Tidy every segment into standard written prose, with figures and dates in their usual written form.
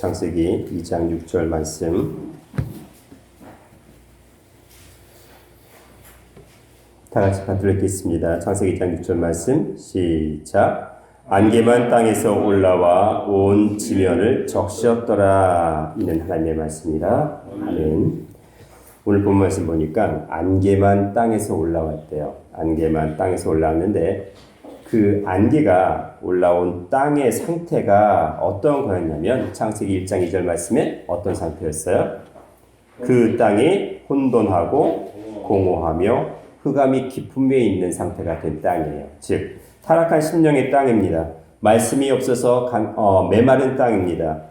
창세기 2장 6절 말씀 다 같이 받들어 읽겠습니다. 창세기 2장 6절 말씀 시작. 안개만 땅에서 올라와 온 지면을 적셨더라. 이는 하나님의 말씀이라. 아멘. 오늘 본 말씀 보니까 안개만 땅에서 올라왔대요. 안개만 땅에서 올라왔는데 그 안개가 올라온 땅의 상태가 어떤 거였냐면 창세기 1장 2절 말씀에 어떤 상태였어요? 그 땅이 혼돈하고 공허하며 흑암이 깊음에 있는 상태가 된 땅이에요. 즉 타락한 심령의 땅입니다. 말씀이 없어서 메마른 땅입니다.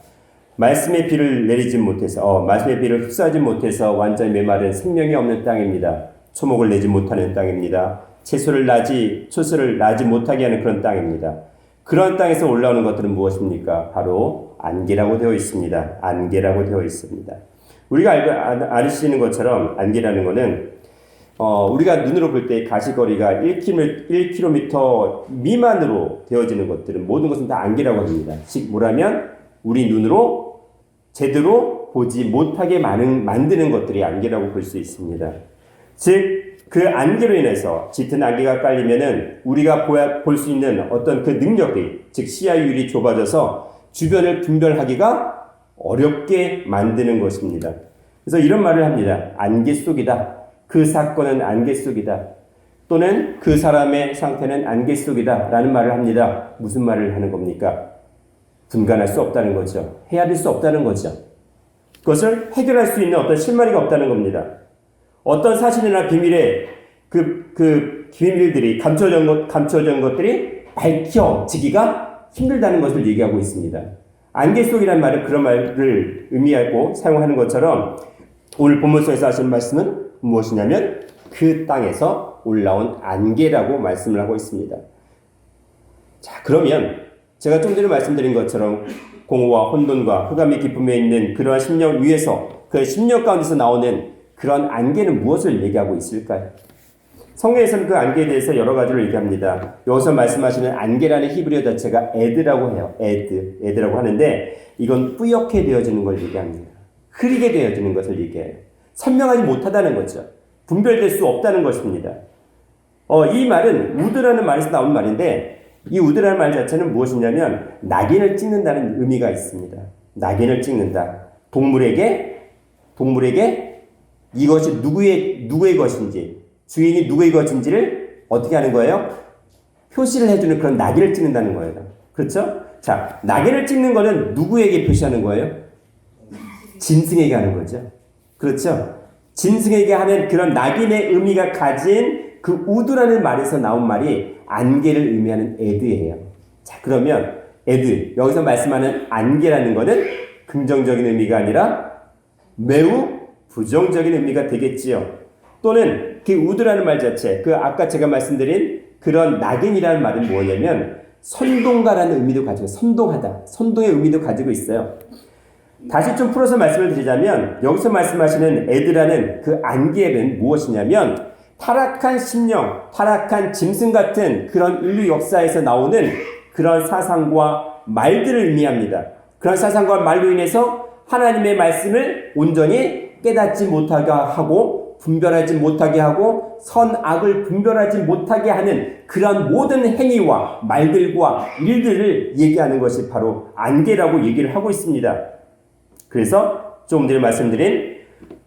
말씀의 비를 내리지 못해서 말씀의 비를 흡수하지 못해서 완전히 메마른 생명이 없는 땅입니다. 초목을 내지 못하는 땅입니다. 초소를 나지 못하게 하는 그런 땅입니다. 그런 땅에서 올라오는 것들은 무엇입니까? 바로 안개라고 되어 있습니다. 안개라고 되어 있습니다. 우리가 아시는 것처럼 안개라는 것은 우리가 눈으로 볼 때 가시거리가 1km 미만으로 되어지는 것들은 모든 것은 다 안개라고 합니다. 즉 뭐라면 우리 눈으로 제대로 보지 못하게 만드는 것들이 안개라고 볼 수 있습니다. 즉 그 안개로 인해서 짙은 안개가 깔리면은 우리가 볼 수 있는 어떤 그 능력이, 즉 시야율이 좁아져서 주변을 분별하기가 어렵게 만드는 것입니다. 그래서 이런 말을 합니다. 안개 속이다. 그 사건은 안개 속이다. 또는 그 사람의 상태는 안개 속이다. 라는 말을 합니다. 무슨 말을 하는 겁니까? 분간할 수 없다는 거죠. 헤아릴 수 없다는 거죠. 그것을 해결할 수 있는 어떤 실마리가 없다는 겁니다. 어떤 사실이나 비밀의 그 비밀들이 감춰진 것들이 밝혀지기가 힘들다는 것을 얘기하고 있습니다. 안개 속이라는 말은 그런 말을 의미하고 사용하는 것처럼 오늘 본문 속에서 하시는 말씀은 무엇이냐면 그 땅에서 올라온 안개라고 말씀을 하고 있습니다. 자, 그러면 제가 좀 전에 말씀드린 것처럼 공허와 혼돈과 흑암이 깊음에 있는 그러한 심령 위에서 그 심령 가운데서 나오는 그런 안개는 무엇을 얘기하고 있을까요? 성경에서는 그 안개에 대해서 여러 가지를 얘기합니다. 여기서 말씀하시는 안개라는 히브리어 자체가 에드라고 해요. 에드라고 하는데 이건 뿌옇게 되어지는 걸 얘기합니다. 흐리게 되어지는 것을 얘기해요. 선명하지 못하다는 거죠. 분별될 수 없다는 것입니다. 이 말은 우드라는 말에서 나온 말인데 이 우드라는 말 자체는 무엇이냐면 낙인을 찍는다는 의미가 있습니다. 낙인을 찍는다. 동물에게 이것이 누구의 것인지, 주인이 누구의 것인지를 어떻게 하는 거예요? 표시를 해주는 그런 낙인을 찍는다는 거예요. 그렇죠? 자, 낙인을 찍는 거는 누구에게 표시하는 거예요? 짐승에게 하는 거죠. 그렇죠? 짐승에게 하는 그런 낙인의 의미가 가진 그 우드라는 말에서 나온 말이 안개를 의미하는 에드예요. 자, 그러면 에드, 여기서 말씀하는 안개라는 것은 긍정적인 의미가 아니라 매우 부정적인 의미가 되겠지요. 또는 그 우드라는 말 자체, 아까 제가 말씀드린 그런 낙인이라는 말은 뭐냐면 선동가라는 의미도 가지고 선동하다, 선동의 의미도 가지고 있어요. 다시 좀 풀어서 말씀을 드리자면 여기서 말씀하시는 에드라는 그 안개는 무엇이냐면 타락한 심령, 타락한 짐승 같은 그런 인류 역사에서 나오는 그런 사상과 말들을 의미합니다. 그런 사상과 말로 인해서 하나님의 말씀을 온전히 깨닫지 못하게 하고 분별하지 못하게 하고 선악을 분별하지 못하게 하는 그런 모든 행위와 말들과 일들을 얘기하는 것이 바로 안개라고 얘기를 하고 있습니다. 그래서 조금 전에 말씀드린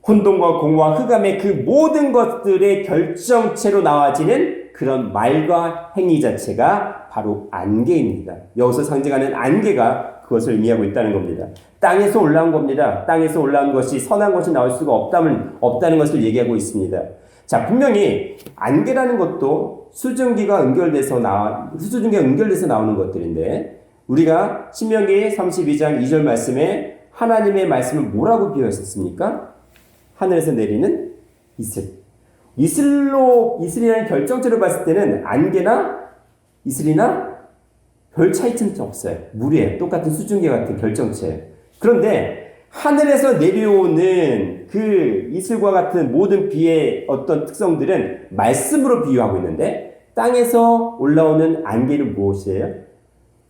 혼돈과 공허와 흑암의 그 모든 것들의 결정체로 나와지는 그런 말과 행위 자체가 바로 안개입니다. 여기서 상징하는 안개가 그것을 의미하고 있다는 겁니다. 땅에서 올라온 겁니다. 땅에서 올라온 것이 선한 것이 나올 수가 없다는 것을 얘기하고 있습니다. 자, 분명히 안개라는 것도 수증기가 연결돼서 나오는 것들인데 우리가 신명기 32장 2절 말씀에 하나님의 말씀을 뭐라고 비유했습니까? 하늘에서 내리는 이슬. 이슬이라는 결정체로 봤을 때는 안개나 이슬이나 별 차이점이 없어요. 물이에요. 똑같은 수증기 같은 결정체예요. 그런데 하늘에서 내려오는 그 이슬과 같은 모든 비의 어떤 특성들은 말씀으로 비유하고 있는데 땅에서 올라오는 안개는 무엇이에요?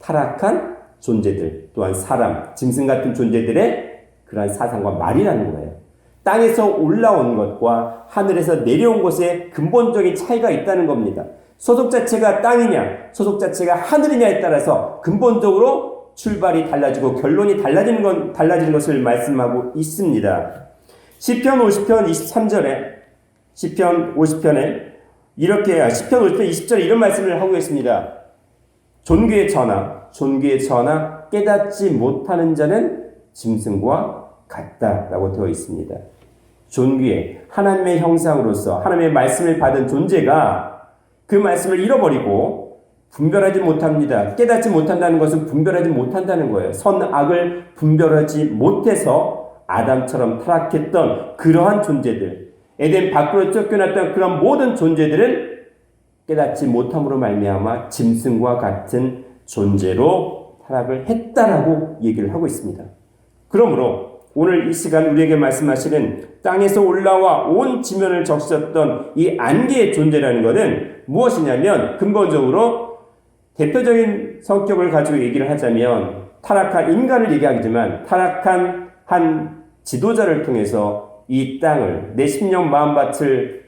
타락한 존재들, 또한 사람, 짐승 같은 존재들의 그러한 사상과 말이라는 거예요. 땅에서 올라온 것과 하늘에서 내려온 것에 근본적인 차이가 있다는 겁니다. 소속 자체가 땅이냐, 소속 자체가 하늘이냐에 따라서 근본적으로 출발이 달라지고 결론이 달라지는 것을 말씀하고 있습니다. 시편 50편 23절에 시편 50편에 이렇게 시편 50편 20절에 이런 말씀을 하고 있습니다. 존귀의 전하 깨닫지 못하는 자는 짐승과 같다라고 되어 있습니다. 존귀의 하나님의 형상으로서 하나님의 말씀을 받은 존재가 그 말씀을 잃어버리고 분별하지 못합니다. 깨닫지 못한다는 것은 분별하지 못한다는 거예요. 선악을 분별하지 못해서 아담처럼 타락했던 그러한 존재들, 에덴 밖으로 쫓겨났던 그런 모든 존재들은 깨닫지 못함으로 말미암아 짐승과 같은 존재로 타락을 했다라고 얘기를 하고 있습니다. 그러므로 오늘 이 시간 우리에게 말씀하시는 땅에서 올라와 온 지면을 적셨던 이 안개의 존재라는 것은 무엇이냐면 근본적으로 대표적인 성격을 가지고 얘기를 하자면 타락한 인간을 얘기하지만 타락한 한 지도자를 통해서 이 땅을 내 심령 마음밭을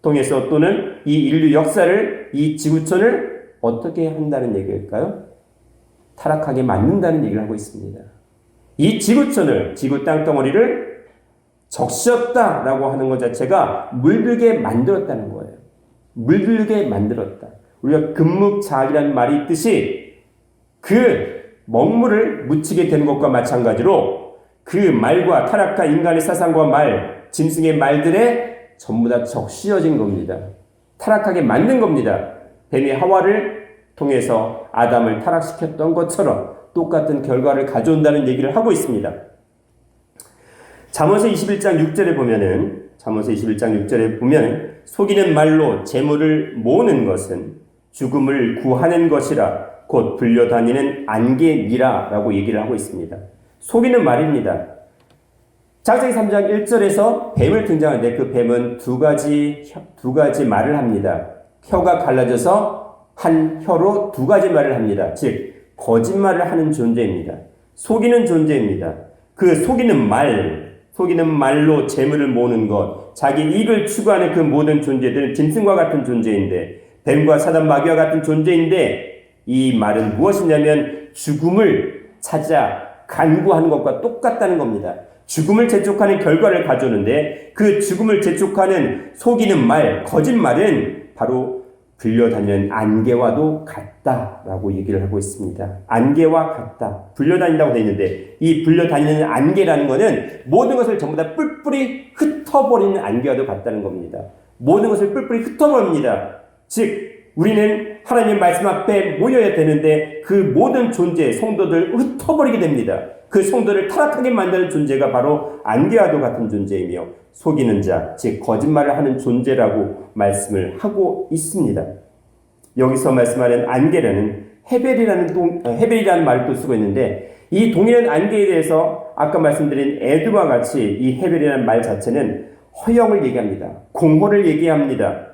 통해서 또는 이 인류 역사를 이 지구촌을 어떻게 한다는 얘기일까요? 타락하게 만든다는 얘기를 하고 있습니다. 이 지구촌을 지구 땅덩어리를 적셨다라고 하는 것 자체가 물들게 만들었다는 거예요. 물들게 만들었다. 우리가 금묵자학이라는 말이 있듯이 그 먹물을 묻히게 되는 것과 마찬가지로 그 말과 타락한 인간의 사상과 말, 짐승의 말들에 전부 다 적시어진 겁니다. 타락하게 만든 겁니다. 뱀이 하와를 통해서 아담을 타락시켰던 것처럼 똑같은 결과를 가져온다는 얘기를 하고 있습니다. 잠언서 21장 6절에 보면 속이는 말로 재물을 모으는 것은 죽음을 구하는 것이라 곧 불려다니는 안개니라 라고 얘기를 하고 있습니다. 속이는 말입니다. 창세기 3장 1절에서 뱀을 등장하는데 그 뱀은 두 가지 말을 합니다. 혀가 갈라져서 한 혀로 두 가지 말을 합니다. 즉 거짓말을 하는 존재입니다. 속이는 존재입니다. 그 속이는 말로 재물을 모으는 것, 자기 이익을 추구하는 그 모든 존재들은 짐승과 같은 존재인데 뱀과 사단 마귀와 같은 존재인데 이 말은 무엇이냐면 죽음을 찾아 간구하는 것과 똑같다는 겁니다. 죽음을 재촉하는 결과를 가져오는데 그 죽음을 재촉하는 속이는 말, 거짓말은 바로 불려다니는 안개와도 같다라고 얘기를 하고 있습니다. 안개와 같다. 불려다닌다고 되어 있는데 이 불려다니는 안개라는 것은 모든 것을 전부 다 뿔뿔이 흩어버리는 안개와도 같다는 겁니다. 모든 것을 뿔뿔이 흩어버립니다. 즉 우리는 하나님의 말씀 앞에 모여야 되는데 그 모든 존재, 성도들 흩어버리게 됩니다. 그 성도를 타락하게 만드는 존재가 바로 안개와도 같은 존재이며 속이는 자, 즉 거짓말을 하는 존재라고 말씀을 하고 있습니다. 여기서 말씀하는 안개라는 헤벨이라는 말을 또 쓰고 있는데 이 동일한 안개에 대해서 아까 말씀드린 에드와 같이 이 헤벨이라는 말 자체는 허영을 얘기합니다. 공허를 얘기합니다.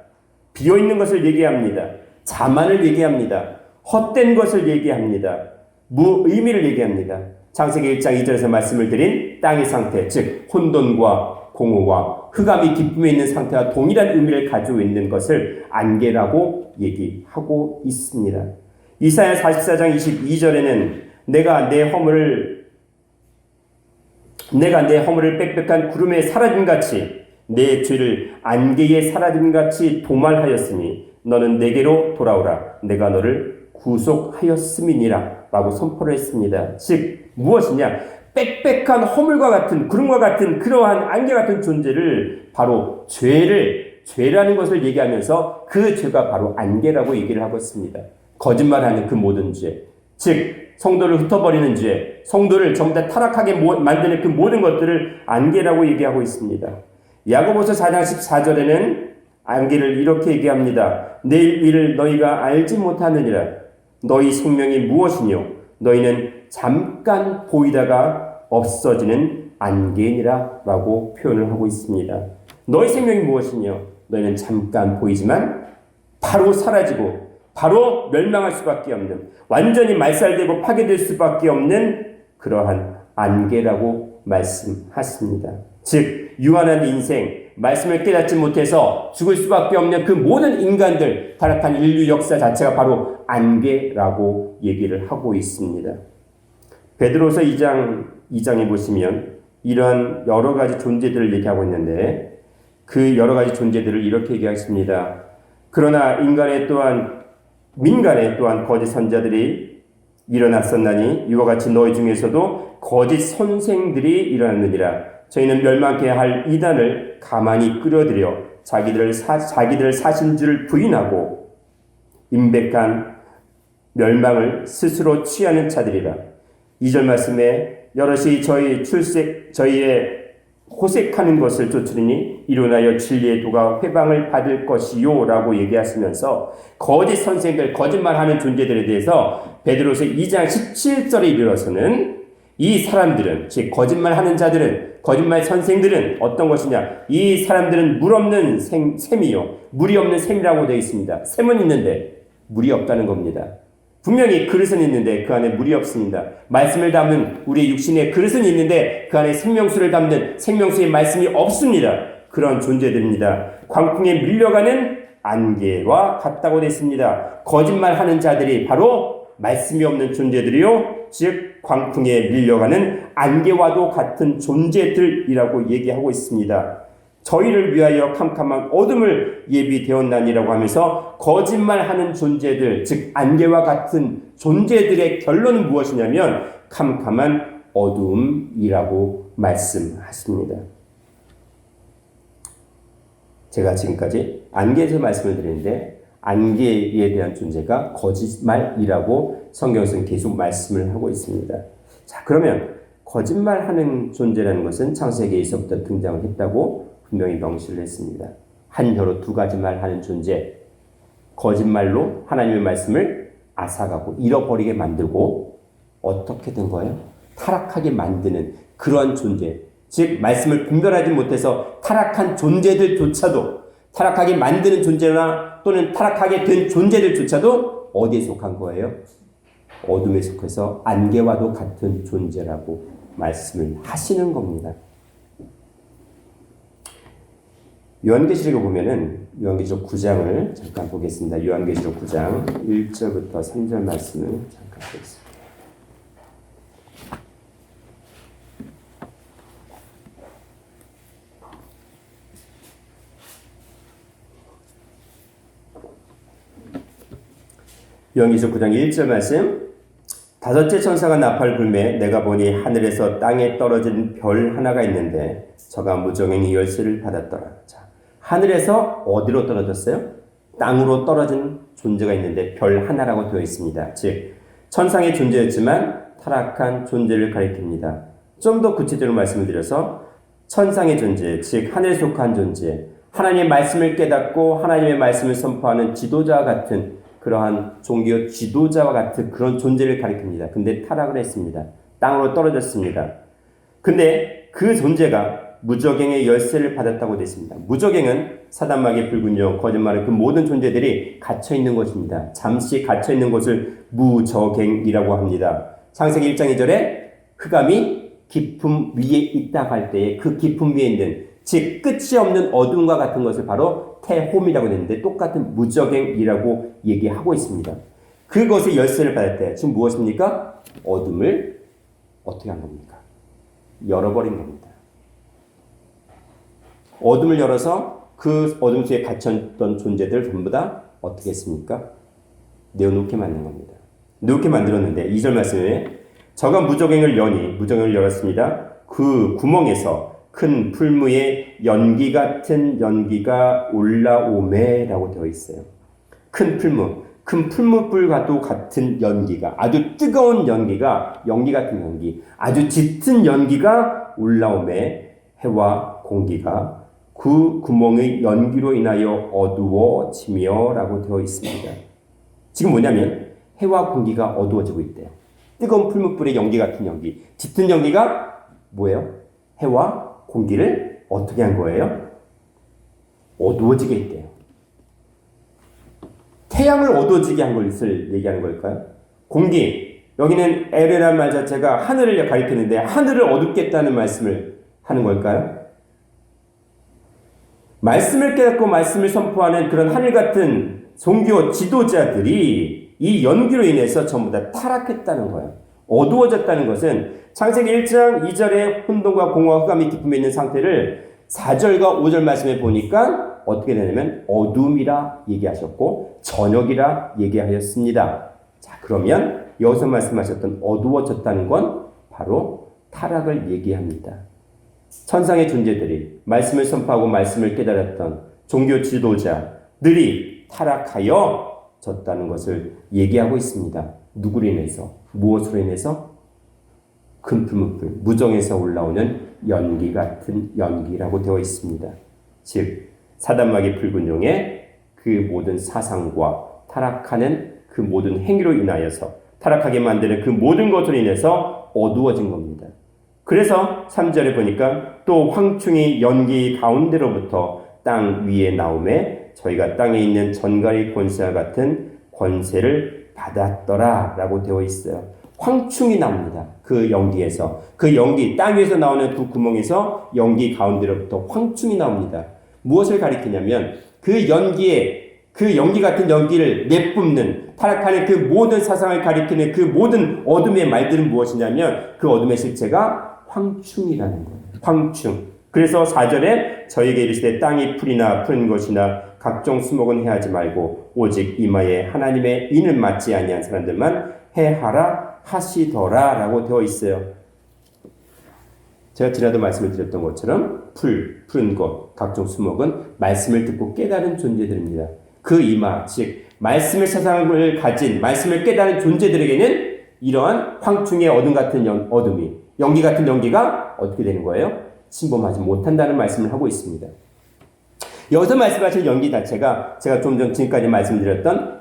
비어있는 것을 얘기합니다. 자만을 얘기합니다. 헛된 것을 얘기합니다. 무의미를 얘기합니다. 창세기 1장 2절에서 말씀을 드린 땅의 상태, 즉 혼돈과 공허와 흑암이 기쁨에 있는 상태와 동일한 의미를 가지고 있는 것을 안개라고 얘기하고 있습니다. 이사야 44장 22절에는 내가 내 허물을 빽빽한 구름에 사라짐같이 내 죄를 안개에 사라짐같이 도말하였으니 너는 내게로 돌아오라. 내가 너를 구속하였음이니라 라고 선포를 했습니다. 즉 무엇이냐? 빽빽한 허물과 같은 구름과 같은 그러한 안개 같은 존재를 바로 죄라는 것을 얘기하면서 그 죄가 바로 안개라고 얘기를 하고 있습니다. 거짓말하는 그 모든 죄, 즉 성도를 흩어버리는 죄, 성도를 전부 다 타락하게 만드는 그 모든 것들을 안개라고 얘기하고 있습니다. 야고보서 4장 14절에는 안개를 이렇게 얘기합니다. 내일 일을 너희가 알지 못하느니라. 너희 생명이 무엇이뇨? 너희는 잠깐 보이다가 없어지는 안개니라 라고 표현을 하고 있습니다. 너희 생명이 무엇이뇨? 너희는 잠깐 보이지만 바로 사라지고 바로 멸망할 수밖에 없는, 완전히 말살되고 파괴될 수밖에 없는 그러한 안개라고 말씀하십니다. 즉 유한한 인생, 말씀을 깨닫지 못해서 죽을 수밖에 없는 그 모든 인간들, 타락한 인류 역사 자체가 바로 안개라고 얘기를 하고 있습니다. 베드로서 2장에 보시면 이러한 여러 가지 존재들을 얘기하고 있는데 그 여러 가지 존재들을 이렇게 얘기하십니다. 그러나 민간에 또한 거짓 선자들이 일어났었나니 이와 같이 너희 중에서도 거짓 선생들이 일어났느니라. 저희는 멸망케 할 이단을 가만히 끌어들여 자기들 사신줄을 부인하고 임백한 멸망을 스스로 취하는 자들이라. 2절 말씀에 여럿이 저희의 호색하는 것을 쫓으리니 이로 인하여 진리의 도가 회방을 받을 것이요 라고 얘기하시면서 거짓 선생들, 거짓말하는 존재들에 대해서 베드로서 2장 17절에 이르러서는 이 사람들은, 즉 거짓말하는 자들은, 거짓말 선생들은 어떤 것이냐, 이 사람들은 물 없는 샘이요, 물이 없는 샘이라고 되어 있습니다. 샘은 있는데 물이 없다는 겁니다. 분명히 그릇은 있는데 그 안에 물이 없습니다. 말씀을 담는 우리의 육신의 그릇은 있는데 그 안에 생명수를 담는 생명수의 말씀이 없습니다. 그런 존재들입니다. 광풍에 밀려가는 안개와 같다고 됐습니다. 거짓말하는 자들이 바로 말씀이 없는 존재들이요, 즉 광풍에 밀려가는 안개와도 같은 존재들이라고 얘기하고 있습니다. 저희를 위하여 캄캄한 어둠을 예비되었나니라고 하면서 거짓말하는 존재들, 즉 안개와 같은 존재들의 결론은 무엇이냐면 캄캄한 어둠이라고 말씀하십니다. 제가 지금까지 안개에서 말씀을 드리는데 안개에 대한 존재가 거짓말이라고 성경에서는 계속 말씀을 하고 있습니다. 자, 그러면 거짓말하는 존재라는 것은 창세기에서부터 등장을 했다고 분명히 명시를 했습니다. 한 혀로 두 가지 말하는 존재, 거짓말로 하나님의 말씀을 앗아가고 잃어버리게 만들고 어떻게 된 거예요? 타락하게 만드는 그러한 존재, 즉 말씀을 분별하지 못해서 타락한 존재들조차도, 타락하게 만드는 존재나 또는 타락하게 된 존재들조차도 어디에 속한 거예요? 어둠에 속해서 안개와도 같은 존재라고 말씀을 하시는 겁니다. 요한계시록에 보면은 요한계시록 9장을 잠깐 보겠습니다. 요한계시록 9장 1절부터 3절 말씀을 잠깐 보겠습니다. 요한계시록 9장 1절 말씀. 다섯째 천사가 나팔 불매 내가 보니 하늘에서 땅에 떨어진 별 하나가 있는데 저가 무정행이 열쇠를 받았더라. 자, 하늘에서 어디로 떨어졌어요? 땅으로 떨어진 존재가 있는데 별 하나라고 되어 있습니다. 즉 천상의 존재였지만 타락한 존재를 가리킵니다. 좀 더 구체적으로 말씀을 드려서 천상의 존재, 즉 하늘에 속한 존재, 하나님의 말씀을 깨닫고 하나님의 말씀을 선포하는 지도자와 같은 그러한 종교 지도자와 같은 그런 존재를 가리킵니다. 근데 타락을 했습니다. 땅으로 떨어졌습니다. 근데 그 존재가 무저갱의 열쇠를 받았다고 됐습니다. 무저갱은 사단마귀, 붉은 영, 거짓말의 그 모든 존재들이 갇혀있는 것입니다. 잠시 갇혀있는 것을 무저갱이라고 합니다. 창세기 1장 2절에 흑암이 깊음 위에 있다고 할 때에 그 깊음 위에 있는, 즉 끝이 없는 어둠과 같은 것을 바로 태홈이라고 했는데 똑같은 무저갱이라고 얘기하고 있습니다. 그것의 열쇠를 받을 때 지금 무엇입니까? 어둠을 어떻게 한 겁니까? 열어버린 겁니다. 어둠을 열어서 그 어둠 속에 갇혔던 존재들 전부 다 어떻게 했습니까? 내어놓게 만든 겁니다. 놓게 만들었는데 2절 말씀에 저가 무저갱을 열었습니다. 그 구멍에서 큰 풀무에 연기 같은 연기가 올라오매라고 되어 있어요. 큰 풀무불과도 같은 연기가, 아주 뜨거운 연기가, 연기 같은 연기, 아주 짙은 연기가 올라오매 해와 공기가 그 구멍의 연기로 인하여 어두워지며 라고 되어 있습니다. 지금 뭐냐면 해와 공기가 어두워지고 있대요. 뜨거운 풀무불의 연기 같은 연기, 짙은 연기가 뭐예요? 해와 공기를 어떻게 한 거예요? 어두워지게 했대요. 태양을 어두워지게 한 것을 얘기하는 걸까요? 공기, 여기는 에르란 말 자체가 하늘을 가리키는데 하늘을 어둡게 했다는 말씀을 하는 걸까요? 말씀을 깨닫고 말씀을 선포하는 그런 하늘 같은 종교 지도자들이 이 연기로 인해서 전부 다 타락했다는 거예요. 어두워졌다는 것은 창세기 1장 2절에 혼돈과 공허와 흑암이 깊음에 있는 상태를 4절과 5절 말씀에 보니까 어떻게 되냐면 어둠이라 얘기하셨고 저녁이라 얘기하였습니다. 자, 그러면 여기서 말씀하셨던 어두워졌다는 건 바로 타락을 얘기합니다. 천상의 존재들이 말씀을 선포하고 말씀을 깨달았던 종교 지도자들이 타락하여 졌다는 것을 얘기하고 있습니다. 누구로 인해서? 무엇으로 인해서? 금풀무풀, 무정에서 올라오는 연기 같은 연기라고 되어 있습니다. 즉 사단마귀 붉은 용의 그 모든 사상과 타락하는 그 모든 행위로 인하여서 타락하게 만드는 그 모든 것으로 인해서 어두워진 겁니다. 그래서 3절에 보니까 또 황충이 연기 가운데로부터 땅 위에 나오매 저희가 땅에 있는 전갈의 권세와 같은 권세를 받았더라 라고 되어 있어요. 황충이 나옵니다. 그 연기에서. 그 연기, 땅 위에서 나오는 두 구멍에서 연기 가운데로부터 황충이 나옵니다. 무엇을 가리키냐면 그 연기 같은 연기를 내뿜는 타락하는 그 모든 사상을 가리키는 그 모든 어둠의 말들은 무엇이냐면 그 어둠의 실체가 황충이라는 거예요. 황충. 그래서 4절에 저에게 이르시되 땅이 풀이나 푸른 것이나 각종 수목은 해하지 말고 오직 이마에 하나님의 인을 맞지 아니한 사람들만 해하라 하시더라 라고 되어 있어요. 제가 지난도 말씀을 드렸던 것처럼 푸른 것, 각종 수목은 말씀을 듣고 깨달은 존재들입니다. 그 이마, 즉 말씀의 세상을 가진 말씀을 깨달은 존재들에게는 이러한 황충의 어둠 같은 어둠이, 연기 같은 연기가 어떻게 되는 거예요? 침범하지 못한다는 말씀을 하고 있습니다. 여기서 말씀하신 연기 자체가 제가 좀 전 지금까지 말씀드렸던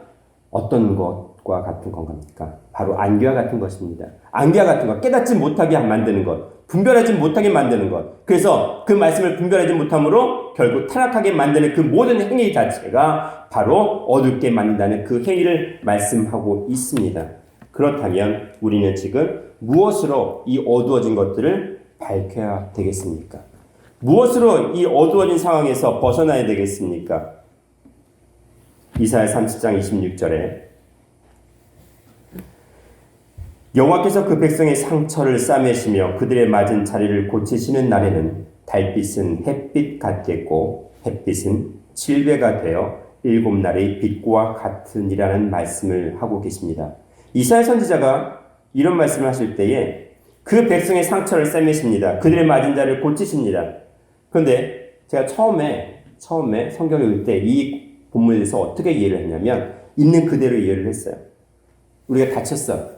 어떤 것과 같은 건갑니까? 바로 안개와 같은 것입니다. 안개와 같은 것, 깨닫지 못하게 만드는 것, 분별하지 못하게 만드는 것. 그래서 그 말씀을 분별하지 못함으로 결국 타락하게 만드는 그 모든 행위 자체가 바로 어둡게 만든다는 그 행위를 말씀하고 있습니다. 그렇다면 우리는 지금 무엇으로 이 어두워진 것들을 밝혀야 되겠습니까? 무엇으로 이 어두워진 상황에서 벗어나야 되겠습니까? 이사야 30장 26절에 여호와께서 그 백성의 상처를 싸매시며 그들의 맞은 자리를 고치시는 날에는 달빛은 햇빛 같겠고 햇빛은 칠배가 되어 일곱 날의 빛과 같으니라는 말씀을 하고 계십니다. 이사야 선지자가 이런 말씀을 하실 때에 그 백성의 상처를 싸매십니다. 그들의 맞은 자리를 고치십니다. 그런데 제가 처음에 성경을 읽을 때 이 본문에 대해서 어떻게 이해를 했냐면 있는 그대로 이해를 했어요. 우리가 다쳤어.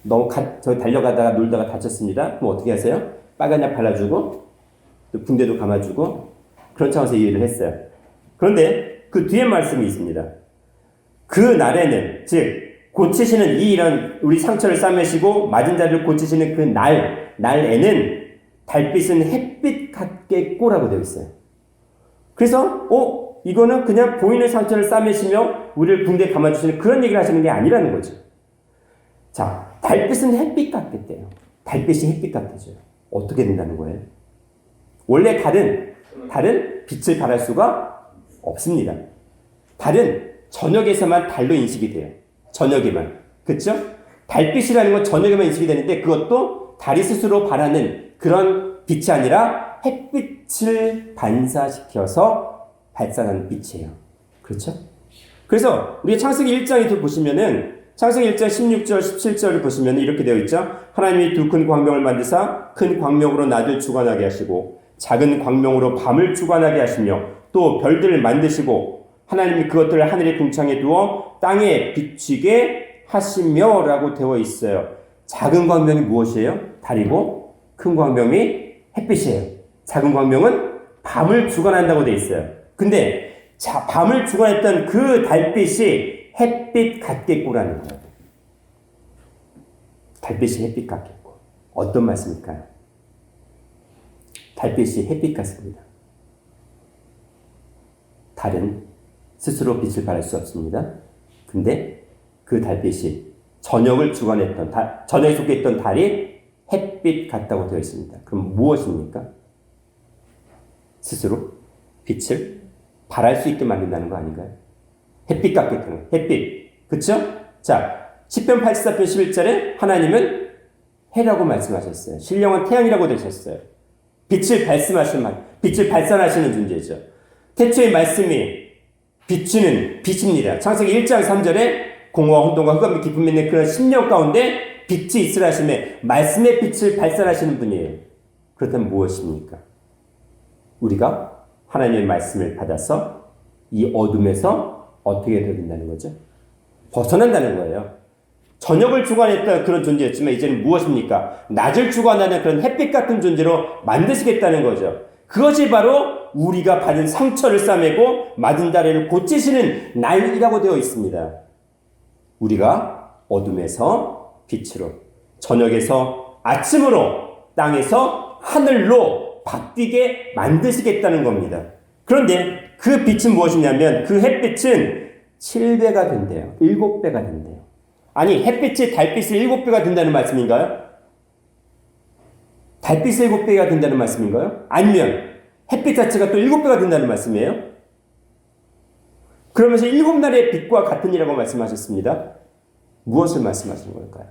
너무 저 달려가다가 놀다가 다쳤습니다. 그럼 어떻게 하세요? 빨간약 발라주고 또 붕대도 감아주고 그런 차원에서 이해를 했어요. 그런데 그 뒤에 말씀이 있습니다. 그 날에는 즉 고치시는 이런 우리 상처를 싸매시고 맞은 자리를 고치시는 그 날에는 달빛은 햇빛 같겠고라고 되어 있어요. 그래서 이거는 그냥 보이는 상처를 싸매시며 우리를 붕대에 감아주시는 그런 얘기를 하시는 게 아니라는 거죠. 자, 달빛은 햇빛 같겠대요. 달빛이 햇빛 같아져요. 어떻게 된다는 거예요? 원래 달은 빛을 발할 수가 없습니다. 달은 저녁에서만 달로 인식이 돼요. 저녁에만. 그렇죠? 달빛이라는 건 저녁에만 인식이 되는데 그것도 달이 스스로 발하는 그런 빛이 아니라 햇빛을 반사시켜서 발산하는 빛이에요. 그렇죠? 그래서 우리 창세기 1장에 보시면은 창세기 1장 16절 17절을 보시면 이렇게 되어 있죠. 하나님이 두 큰 광명을 만드사 큰 광명으로 낮을 주관하게 하시고 작은 광명으로 밤을 주관하게 하시며 또 별들을 만드시고 하나님이 그것들을 하늘의 궁창에 두어 땅에 비추게 하시며 라고 되어 있어요. 작은 광명이 무엇이에요? 달이고 큰 광명이 햇빛이에요. 작은 광명은 밤을 주관한다고 되어 있어요. 근데 밤을 주관했던 그 달빛이 햇빛 같겠고라는 거예요. 달빛이 햇빛 같겠고. 어떤 말씀일까요? 달빛이 햇빛 같습니다. 달은 스스로 빛을 발할 수 없습니다. 근데 그 달빛이 저녁을 주관했던 저녁에 속해 있던 달이 햇빛 같다고 되어 있습니다. 그럼 무엇입니까? 스스로 빛을 발할 수 있게 만든다는 거 아닌가요? 햇빛 같게 되는 거예요. 햇빛. 그쵸? 자, 시편 84편 11절에 하나님은 해라고 말씀하셨어요. 신령한 태양이라고 되셨어요. 빛을 발산하시는 존재죠. 태초의 말씀이 비추는 빛입니다. 창세기 1장 3절에 공허와 혼돈과 흑암이 깊음이 있는 그런 심령 가운데 빛이 있으라 하시며 말씀의 빛을 발산하시는 분이에요. 그렇다면 무엇입니까? 우리가 하나님의 말씀을 받아서 이 어둠에서 어떻게 된다는 거죠? 벗어난다는 거예요. 저녁을 주관했던 그런 존재였지만 이제는 무엇입니까? 낮을 주관하는 그런 햇빛 같은 존재로 만드시겠다는 거죠. 그것이 바로 우리가 받은 상처를 싸매고 맞은 다리를 고치시는 날이라고 되어 있습니다. 우리가 어둠에서 빛으로, 저녁에서 아침으로, 땅에서 하늘로 바뀌게 만드시겠다는 겁니다. 그런데 그 빛은 무엇이냐면 그 햇빛은 7배가 된대요. 7배가 된대요. 아니, 햇빛이 달빛의 7배가 된다는 말씀인가요? 달빛의 7배가 된다는 말씀인가요? 아니면 햇빛 자체가 또 7배가 된다는 말씀이에요? 그러면서 7날의 빛과 같은 이라고 말씀하셨습니다. 무엇을 말씀하시는 걸까요?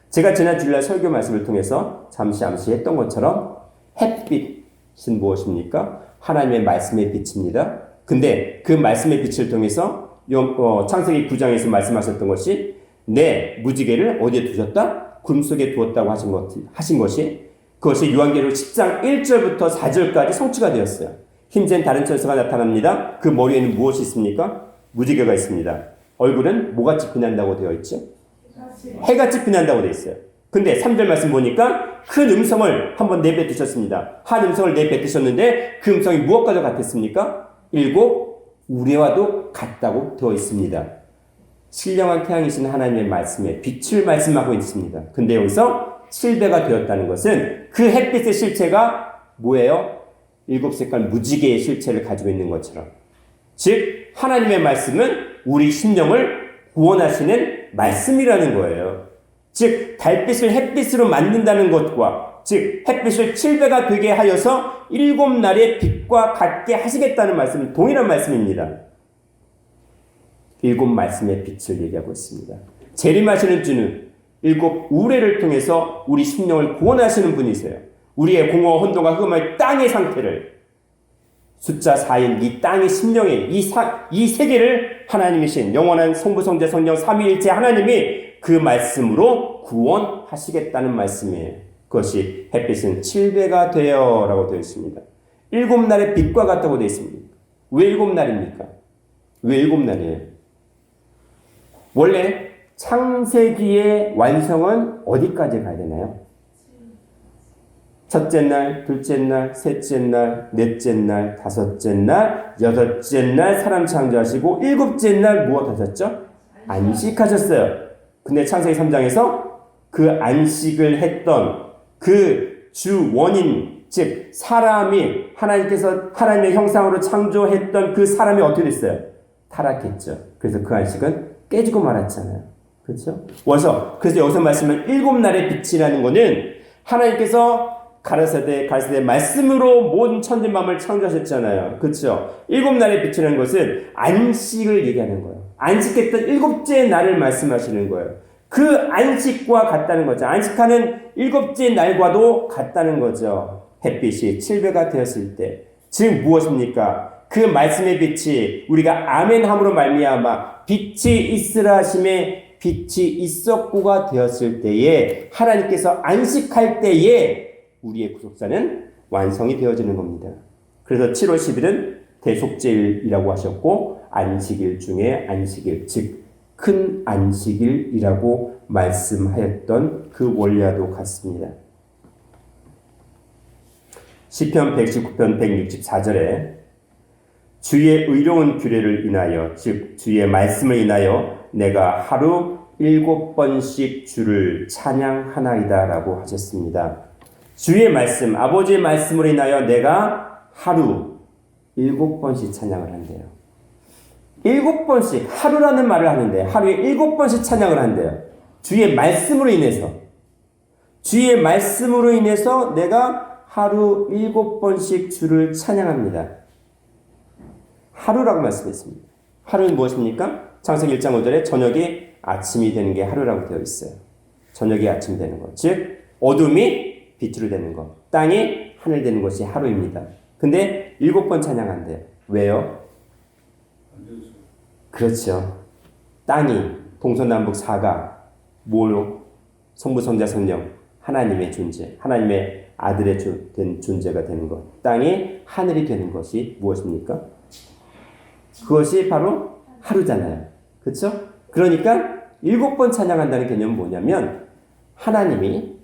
제가 지난 주일날 설교 말씀을 통해서 잠시 암시했던 것처럼 햇빛은 무엇입니까? 하나님의 말씀의 빛입니다. 근데 그 말씀의 빛을 통해서 창세기 9장에서 말씀하셨던 것이 내 무지개를 어디에 두셨다? 구름 속에 두었다고 하신 것이 그것이 요한계시록 10장 1절부터 4절까지 성취가 되었어요. 힘센 다른 천사가 나타납니다. 그 머리에는 무엇이 있습니까? 무지개가 있습니다. 얼굴은 뭐같이 빛난다고 되어 있죠? 해같이 빛난다고 되어 있어요. 근데 3절 말씀 보니까 큰 음성을 한번 내뱉으셨습니다. 한 음성을 내뱉으셨는데 그 음성이 무엇과도 같았습니까? 7 우레와도 같다고 되어 있습니다. 신령한 태양이신 하나님의 말씀에 빛을 말씀하고 있습니다. 근데 여기서 7배가 되었다는 것은 그 햇빛의 실체가 뭐예요? 7색깔 무지개의 실체를 가지고 있는 것처럼. 즉 하나님의 말씀은 우리 심령을 구원하시는 말씀이라는 거예요. 즉 달빛을 햇빛으로 만든다는 것과 즉 햇빛을 7배가 되게 하여서 7날의 빛과 같게 하시겠다는 말씀은 동일한 말씀입니다. 7 말씀의 빛을 얘기하고 있습니다. 재림하시는 주는 7 우레를 통해서 우리 심령을 구원하시는 분이세요. 우리의 공허와 혼돈과 흑암의 땅의 상태를 숫자 4인 이 땅의 심령의 이 세계를 하나님이신 영원한 성부 성자 성령 삼위일체 하나님이 그 말씀으로 구원하시겠다는 말씀이에요. 그것이 햇빛은 7배가 되어 라고 되어 있습니다. 7날의 빛과 같다고 되어 있습니다. 왜 7날입니까? 왜 7날이에요? 원래 창세기의 완성은 어디까지 가야 되나요? 첫째 날, 둘째 날, 셋째 날, 넷째 날, 다섯째 날, 여섯째 날 사람 창조하시고 일곱째 날 무엇 하셨죠? 안식하셨어요. 근데 창세기 3장에서 그 안식을 했던 그 주 원인, 즉 사람이 하나님께서 하나님의 형상으로 창조했던 그 사람이 어떻게 됐어요? 타락했죠. 그래서 그 안식은 깨지고 말았잖아요. 그렇죠? 그래서 여기서 말씀은 7날의 빛이라는 것은 하나님께서 가라사대 말씀으로 모든 천지만물을 창조하셨잖아요. 그렇죠? 7날의 빛이라는 것은 안식을 얘기하는 거예요. 안식했던 7째 날을 말씀하시는 거예요. 그 안식과 같다는 거죠. 안식하는 7째 날과도 같다는 거죠. 햇빛이 7배가 되었을 때. 즉 무엇입니까? 그 말씀의 빛이 우리가 아멘함으로 말미암아 빛이 있으라 하심에 빛이 있었고가 되었을 때에 하나님께서 안식할 때에 우리의 구속사는 완성이 되어지는 겁니다. 그래서 7월 10일은 대속죄일이라고 하셨고 안식일 중에 안식일, 즉 큰 안식일이라고 말씀하였던 그 원리와도 같습니다. 시편 119편 164절에 주의 의로운 규례를 인하여 즉 주의 말씀을 인하여 내가 하루 7번씩 주를 찬양하나이다 라고 하셨습니다. 주의 말씀, 아버지의 말씀으로 인하여 내가 하루 7번씩 찬양을 한대요. 7번씩 하루라는 말을 하는데 하루에 7번씩 찬양을 한대요. 주의 말씀으로 인해서. 주의 말씀으로 인해서 내가 하루 7번씩 주를 찬양합니다. 하루라고 말씀했습니다. 하루는 무엇입니까? 창세기 1장 5절에 저녁이 아침이 되는 게 하루라고 되어 있어요. 저녁이 아침이 되는 것. 즉 어둠이 빛으로 되는 것. 땅이 하늘 되는 것이 하루입니다. 근데 7번 찬양한대요. 왜요? 그렇죠. 땅이 동서남북 사가 뭐로? 성부 성자 성령 하나님의 존재, 하나님의 아들의 된 존재가 되는 것. 땅이 하늘이 되는 것이 무엇입니까? 그것이 바로 하루잖아요. 그렇죠? 그러니까 7번 찬양한다는 개념은 뭐냐면 하나님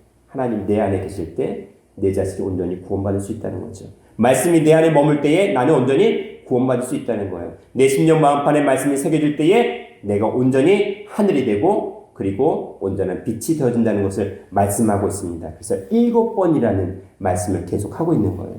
내 안에 계실 때 내 자신이 온전히 구원받을 수 있다는 거죠. 말씀이 내 안에 머물 때에 나는 온전히 구원받을 수 있다는 거예요. 내 심령 마음판에 말씀이 새겨질 때에 내가 온전히 하늘이 되고 그리고 온전한 빛이 되어진다는 것을 말씀하고 있습니다. 그래서 7번이라는 말씀을 계속하고 있는 거예요.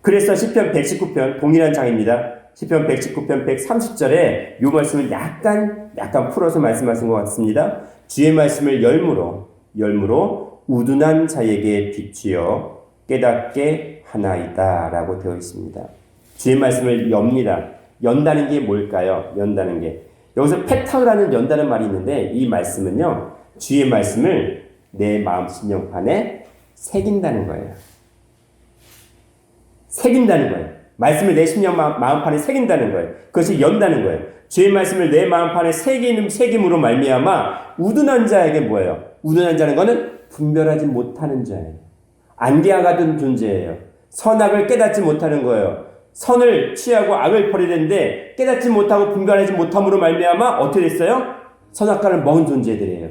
그래서 시편 119편 동일한 장입니다. 시편 119편 130절에 이 말씀을 약간 풀어서 말씀하신 것 같습니다. 주의 말씀을 열무로 우둔한 자에게 비추어 깨닫게 하나이다 라고 되어 있습니다. 주의 말씀을 엽니다. 연다는 게 뭘까요? 연다는 게 여기서 페타우라는 연다는 말이 있는데 이 말씀은요 주의 말씀을 내 마음 심령판에 새긴다는 거예요. 새긴다는 거예요. 말씀을 내 심령 마음판에 새긴다는 거예요. 그것이 연다는 거예요. 주의 말씀을 내 마음판에 새김으로 말미암아 우둔한 자에게 뭐예요? 우둔한 자는 거는 분별하지 못하는 자예요. 안개와 같은 존재예요. 선악을 깨닫지 못하는 거예요. 선을 취하고 악을 버리는데 깨닫지 못하고 분별하지 못함으로 말미암아 어떻게 됐어요? 선악과를 먹은 존재들이에요.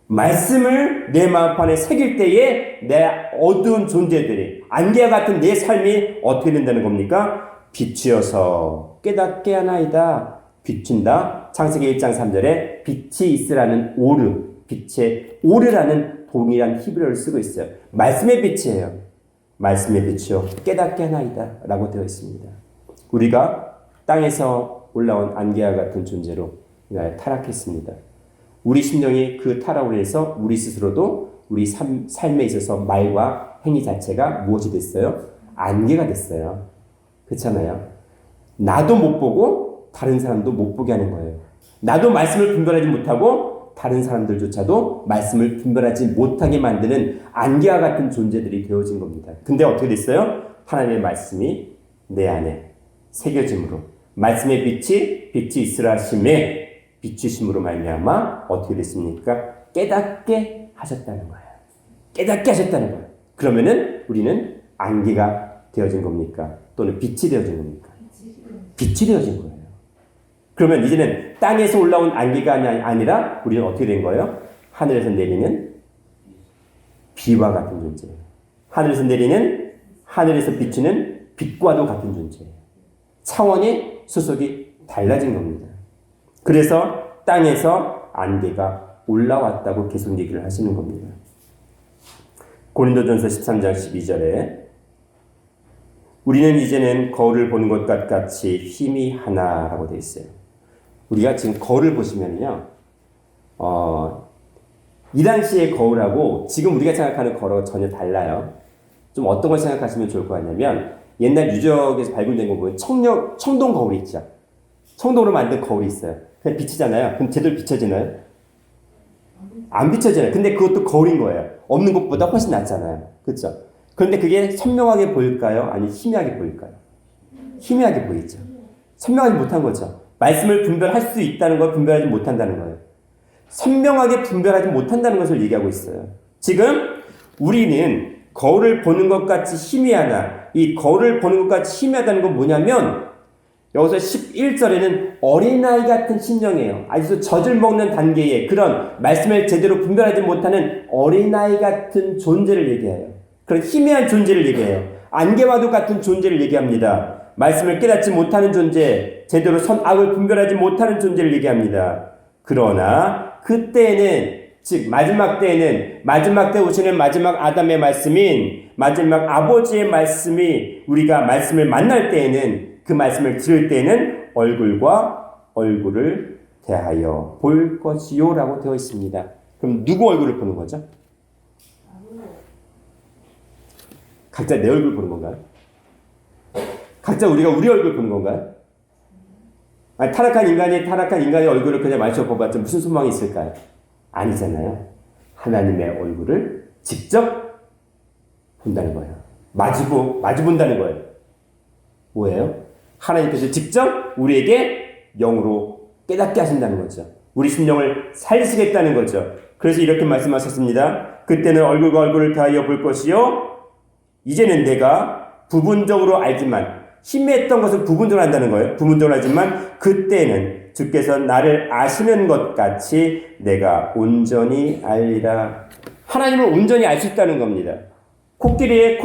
말씀을 내 마음판에 새길 때에 내 어두운 존재들이 안개와 같은 내 삶이 어떻게 된다는 겁니까? 비추어서 깨닫게 하나이다. 비춘다. 창세기 1장 3절에 빛이 있으라는 빛의 오르라는 동일한 히브리어를 쓰고 있어요. 말씀의 빛이에요. 말씀의 빛이요 깨닫게 하나이다 라고 되어 있습니다. 우리가 땅에서 올라온 안개와 같은 존재로 타락했습니다. 우리 심령이 그 타락으로 해서 우리 스스로도 우리 삶에 있어서 말과 행위 자체가 무엇이 됐어요? 안개가 됐어요. 그렇잖아요. 나도 못 보고 다른 사람도 못 보게 하는 거예요. 나도 말씀을 분별하지 못하고 다른 사람들조차도 말씀을 분별하지 못하게 만드는 안개와 같은 존재들이 되어진 겁니다. 근데 어떻게 됐어요? 하나님의 말씀이 내 안에 새겨짐으로 말씀의 빛이 있으라 하심에 비추심으로 말미암아 어떻게 됐습니까? 깨닫게 하셨다는 거예요. 깨닫게 하셨다는 거예요. 그러면은 우리는 안개가 되어진 겁니까? 또는 빛이 되어진 겁니까? 빛이 되어진 거예요. 그러면 이제는 땅에서 올라온 안개가 아니라 우리는 어떻게 된 거예요? 하늘에서 내리는 비와 같은 존재예요. 하늘에서 비추는 빛과도 같은 존재예요. 차원의 수속이 달라진 겁니다. 그래서 땅에서 안개가 올라왔다고 계속 얘기를 하시는 겁니다. 고린도전서 13장 12절에 우리는 이제는 거울을 보는 것과 같이 힘이 하나라고 되어 있어요. 우리가 지금 거울을 보시면요, 이 당시의 거울하고 지금 우리가 생각하는 거울하고 전혀 달라요. 좀 어떤 걸 생각하시면 좋을 것 같냐면 옛날 유적에서 발굴된 거 보면 청동 거울이 있죠. 청동으로 만든 거울이 있어요. 그냥 비치잖아요. 그럼 제대로 비춰지나요? 안 비춰지나요? 근데 그것도 거울인 거예요. 없는 것보다 훨씬 낫잖아요. 그렇죠? 그런데 그게 선명하게 보일까요? 아니면 희미하게 보일까요? 희미하게 보이죠. 선명하지 못한 거죠. 말씀을 분별할 수 있다는 걸 분별하지 못한다는 거예요. 선명하게 분별하지 못한다는 것을 얘기하고 있어요. 지금 우리는 거울을 보는 것 같이 희미하다. 이 거울을 보는 것 같이 희미하다는 건 뭐냐면 여기서 11절에는 어린아이 같은 심령이에요. 아주 젖을 먹는 단계의 그런 말씀을 제대로 분별하지 못하는 어린아이 같은 존재를 얘기해요. 그런 희미한 존재를 얘기해요. 안개와도 같은 존재를 얘기합니다. 말씀을 깨닫지 못하는 존재, 제대로 선악을 분별하지 못하는 존재를 얘기합니다. 그러나 그때에는, 즉 마지막 때에는 마지막 때 오시는 마지막 아담의 말씀인 마지막 아버지의 말씀이 우리가 말씀을 만날 때에는 그 말씀을 들을 때에는 얼굴과 얼굴을 대하여 볼 것이요 라고 되어 있습니다. 그럼 누구 얼굴을 보는 거죠? 각자 내 얼굴 보는 건가요? 각자 우리가 우리 얼굴 보는 건가요? 아니, 타락한 인간의 얼굴을 그냥 마주쳐봐봤자 무슨 소망이 있을까요? 아니잖아요. 하나님의 얼굴을 직접 본다는 거예요. 마주 본다는 거예요. 뭐예요? 하나님께서 직접 우리에게 영으로 깨닫게 하신다는 거죠. 우리 심령을 살리시겠다는 거죠. 그래서 이렇게 말씀하셨습니다. 그때는 얼굴과 얼굴을 대하여 볼 것이요. 이제는 내가 부분적으로 알지만, 희미했던 것을 부분적으로 안다는 거예요. 부분적으로 알지만 그때는 주께서 나를 아시는 것 같이 내가 온전히 알리라. 하나님을 온전히 알 수 있다는 겁니다. 코끼리의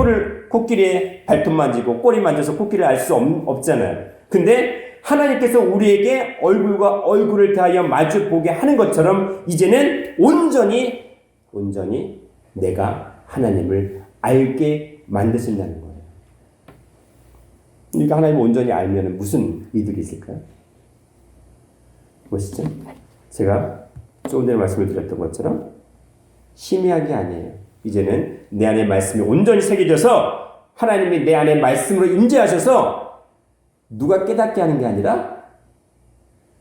발톱 만지고 꼬리 만져서 코끼리를 알 수 없잖아요. 근데 하나님께서 우리에게 얼굴과 얼굴을 대하여 마주 보게 하는 것처럼 이제는 온전히 내가 하나님을 알게 만드신다는 거예요. 그러니까 하나님을 온전히 알면 무슨 이득이 있을까요? 무엇이죠? 제가 조금 전에 말씀을 드렸던 것처럼 희미한 게 아니에요. 이제는 내 안에 말씀이 온전히 새겨져서 하나님이 내 안에 말씀으로 임재하셔서 누가 깨닫게 하는 게 아니라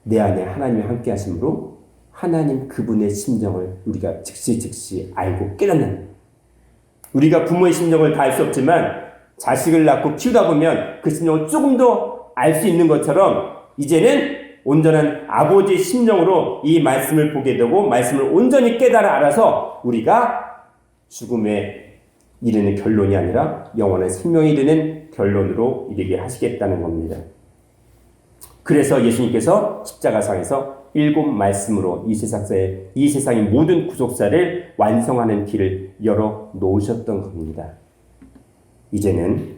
내 안에 하나님이 함께 하심으로 하나님 그분의 심정을 우리가 즉시 알고 깨닫는, 우리가 부모의 심정을 다 알 수 없지만 자식을 낳고 키우다 보면 그 심정을 조금 더 알 수 있는 것처럼 이제는 온전한 아버지의 심정으로 이 말씀을 보게 되고 말씀을 온전히 깨달아 알아서 우리가 죽음에 이르는 결론이 아니라 영원한 생명에 이르는 결론으로 이르게 하시겠다는 겁니다. 그래서 예수님께서 십자가상에서 7 말씀으로 이 세상의 모든 구속사를 완성하는 길을 열어 놓으셨던 겁니다. 이제는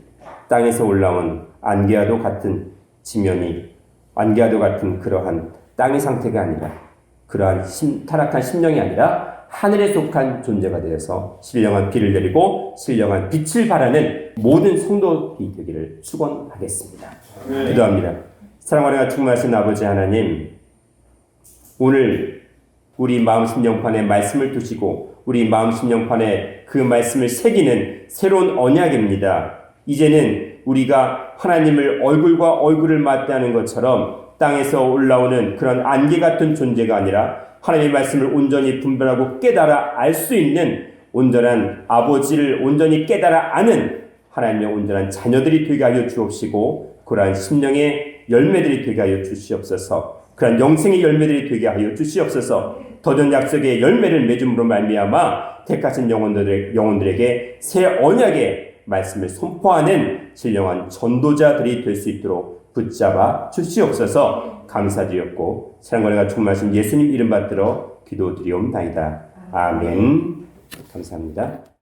땅에서 올라온 안개와도 같은 그러한 땅의 상태가 아니라, 그러한 타락한 심령이 아니라 하늘에 속한 존재가 되어서 신령한 비를 내리고 신령한 빛을 발하는 모든 성도들이 되기를 축원하겠습니다. 기도합니다. 사랑하는 충만하신 아버지 하나님, 오늘 우리 마음 심령판에 말씀을 두시고 우리 마음 심령판에 그 말씀을 새기는 새로운 언약입니다. 이제는 우리가 하나님을 얼굴과 얼굴을 맞대하는 것처럼 땅에서 올라오는 그런 안개 같은 존재가 아니라 하나님의 말씀을 온전히 분별하고 깨달아 알 수 있는 온전한 아버지를 온전히 깨달아 아는 하나님의 온전한 자녀들이 되게 하여 주옵시고, 그러한 심령의 열매들이 되게 하여 주시옵소서. 그러한 영생의 열매들이 되게 하여 주시옵소서. 더전 약속의 열매를 맺음으로 말미암아 택하신 영혼들에게 새 언약의 말씀을 선포하는 신령한 전도자들이 될 수 있도록 붙잡아 주시옵소서. 감사드렸고 사랑과 은혜가 충만하신 예수님 이름 받들어 기도드리옵나이다. 아멘. 감사합니다.